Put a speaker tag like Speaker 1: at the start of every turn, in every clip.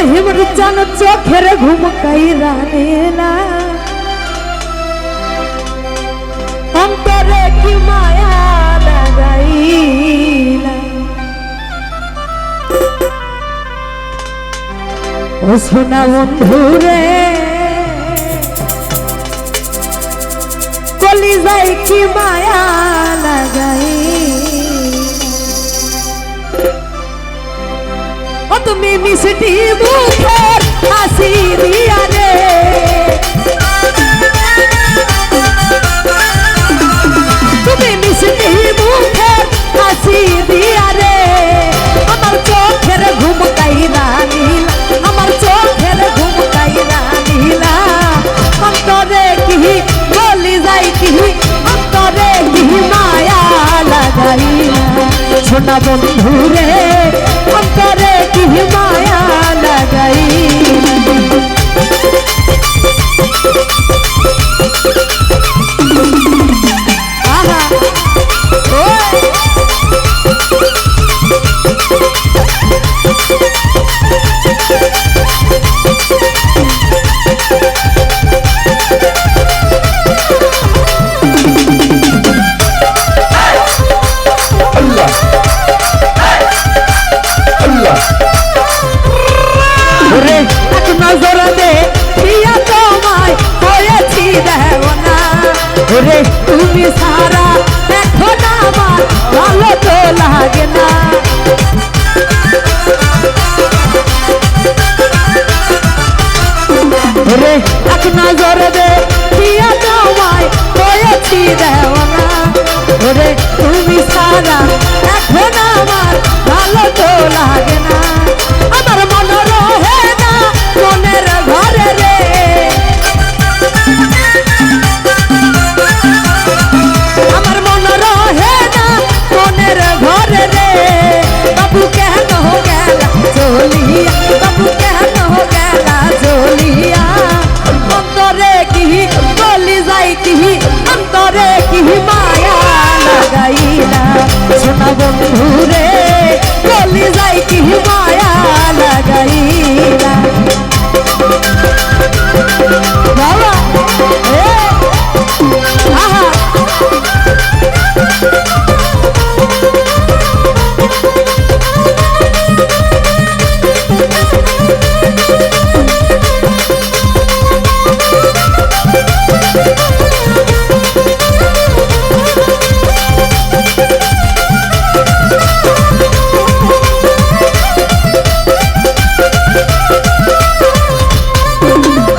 Speaker 1: রহিমর জান চোখের ঘুম কাইরা নেলা অন্তরে কি মায়া লাগাইলা ও সোনা বন্ধুরে কলিজায় কি মায়া লাগাই ও তুমি মিষ্টি মুখের হাসি দিয়া রে তুমি মিষ্টি মুখের হাসি দিয়া রে আমার চোখের ঘুম কাইরা নীলা আমার চোখের ঘুম কাইরা নীলা অন্তরে কি বলি যাই কি অন্তরে কি মায়া লাগাইলা সোনা বন্ধুরে অন্তরে কি মায়া লাগাইলা আহা ওরে তুমি সারা এখন আমার ভালো তো লাগে না ওরে এক নজর দে দিয়া তোমায় হয়েছি দেওয়ানা ওরে তুমি সারা এখন আমার ভালো তো লাগে না আমার মন রহে না মনের ঘরে রে আমার মন রহে না মনের ঘরে রে বাবু কেন গেলা চলিয়া বাবু কেন গেলা চলিয়া অন্তরে কি বলি যাই কি অন্তরে কি মায়া লাগাইলা সোনা বন্ধুরে বলি যাই কি মায়া লাগাইলা বাবা আহা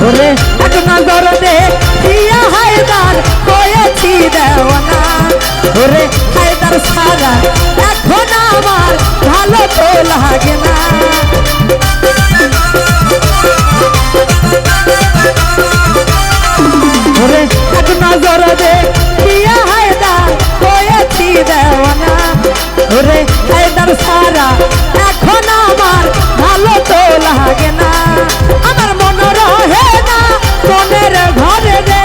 Speaker 1: ওরে এক নজর দে দিয়া হায়দার হয়েছি দেওয়ানা ওরে হায়দার সারা এখন আমার ভালো তো লাগে না ওরে এক নজর দে দিয়া হায়দার হয়েছি দেওয়ানা ওরে হায়দার সারা এখন আমার ভালো তো লাগে না আমার মন রহে না মনের ঘরে রে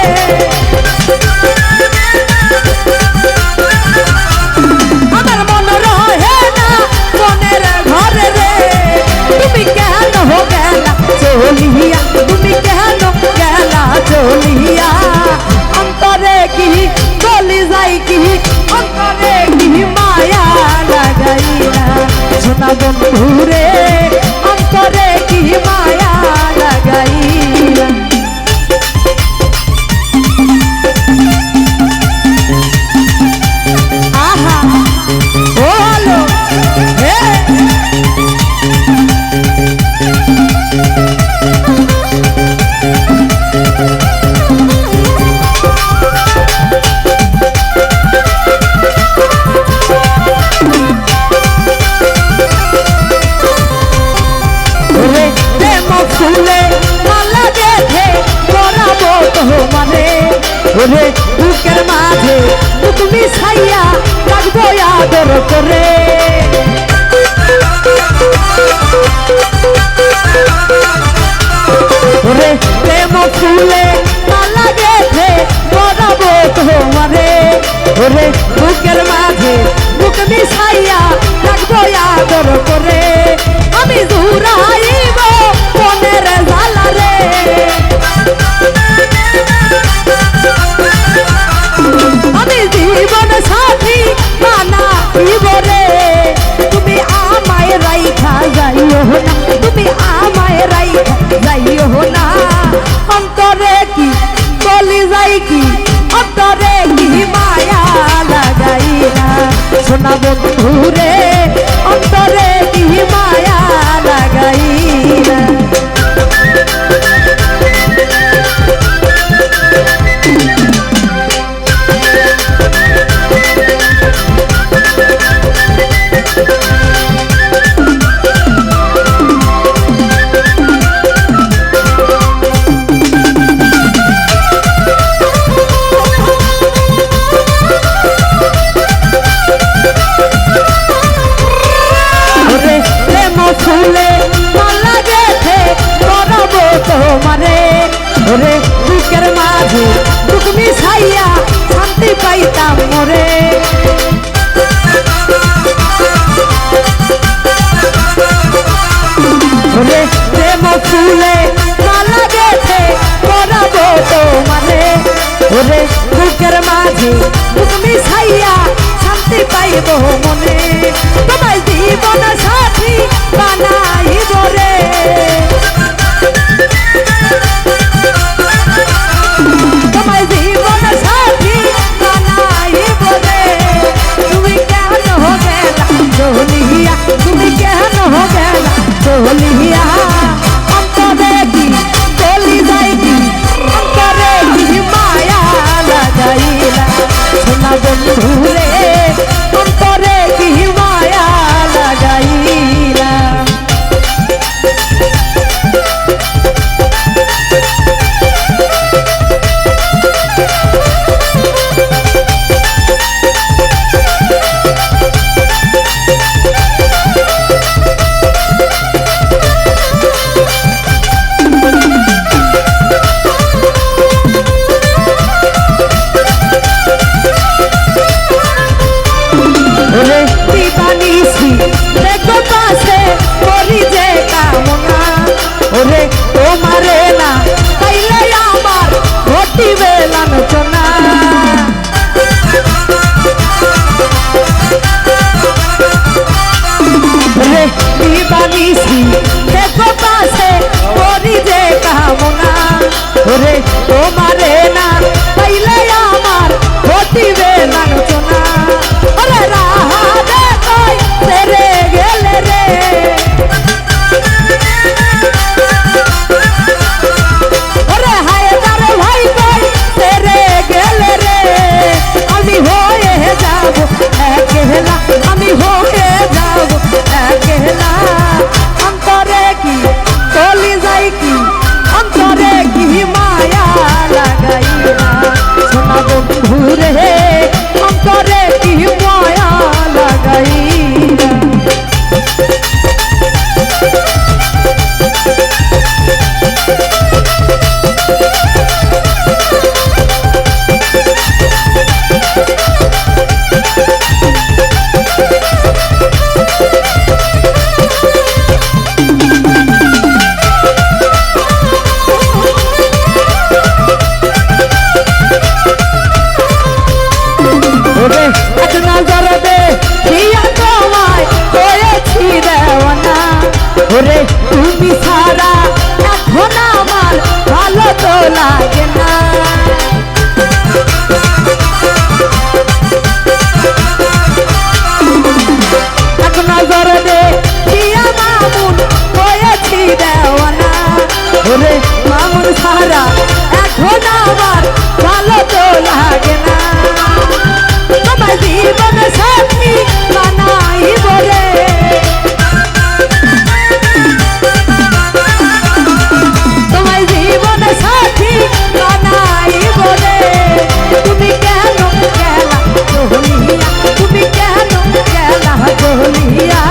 Speaker 1: আমার মন রহে না মনের ঘরে রে তুমি কেন গেলা চলিয়া তুমি কেন গেলা চলিয়া অন্তরে কি বলি যাই কি অন্তরে কি মায়া লাগাইলা সোনা বন্ধুরে অন্তরে কি মায়া লাগাইলা আহা বলো হে ফুলে মালা গেথে করাবো তোমারে ওরে বুকের মাঝে তুমি ছাইয়া রাখবো আদর করে ওরে প্রেম ফুলে মালা গেথে করাবো তোমারে ওরে বুকের মাঝে বুক মিশাইয়া রাখবো আদর করে আমি জুড়াইব জীবন সাথী বানাইব রে তুমি আমায় রাইখা যাইও না তুমি আমায় রাইখা যাইও না অন্তরে কি বলি যাই কি অন্তরে কি মায়া লাগাই না সোনা বন্ধু রে অন্তরে কি মায়া লাগাই না ফুলে মালা গেথে করবো তোমারে ওরে বুকের মাঝে বুক মিশাইয়া শান্তি পাইতাম মোরে ওরে প্রেম ফুলে মালা গেথে করবো তোমারে ওরে বুকের মাঝে বুক মিশাইয়া শান্তি পাইব মনে তোমায় জীবন সাথী বানাইব রে তোমায় জীবন সাথী বানাইব রে তুমি কেন গেলা চলিয়া তুমি কেন গেলা চলিয়া অন্তরে কি চলি যাই কি অন্তরে কি মায়া লাগাইলা সোনা বন্ধু রে অন্তরে কি মায়া লাগাইলা ওরে তোমারে না তাইলে আমার ঘটিবে লাঞ্ছনা রে দিবানিসি দেখো পাশে করি যে কামনা ওরে তোমারে না তাইলে আমার ঘটিবে লাঞ্ছনা ওরে রাহা দে কই তেরে গেলে রে আমি হয়ে যাব একলা অন্তরে কি চলি যাই কি অন্তরে কি মায়া লাগাইলা সোনা বন্ধু রে অন্তরে কি মায়া লাগাইলা এক নজর দে দিয়া তোমায় হয়েছি দেওয়ানা ওরে তুমি সারা এখন আমার ভালো তো লাগে না এক নজর দে দিয়া মামুন হয়েছি দেওয়ানা ওরে মামুন সারা এখন আমার ভালো তো লাগে না তোমায় জীবন সাথী বানাইব রে তোমায় জীবন সাথী বানাইব রে তুমি কেন গেলা চলিয়া তুমি কেন গেলা চলিয়া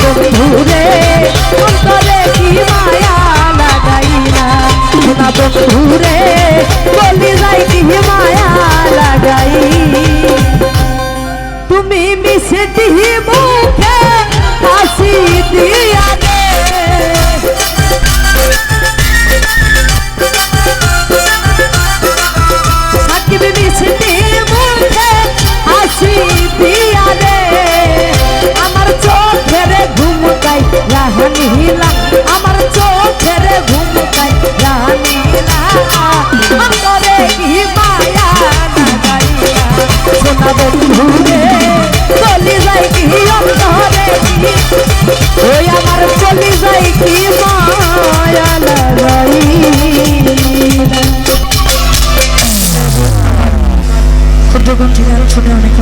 Speaker 1: বন্ধুরে অন্তরে কি মায়া লাগাইলা সোনা বন্ধুরে বলি যাই কি মায়া লাগাই তুমি মিষ্টি মুখে হাসি দিয়া দে সাকিব মিষ্টি মুখে হাসি দিয়া দে আমার চোখের ঘুমকাই রাহানিলা আমার চোখের ঘুমকাই রাহানিলা অন্তরে কি মায়া লাগাইলা সোনা বন্ধুরে চলি যাই কি অন্তরে কি ওই আমার চলি যাই কি মায়া লাগাইলা। ক্ষুদ্র গ্রন্থিকার শুনে অনেক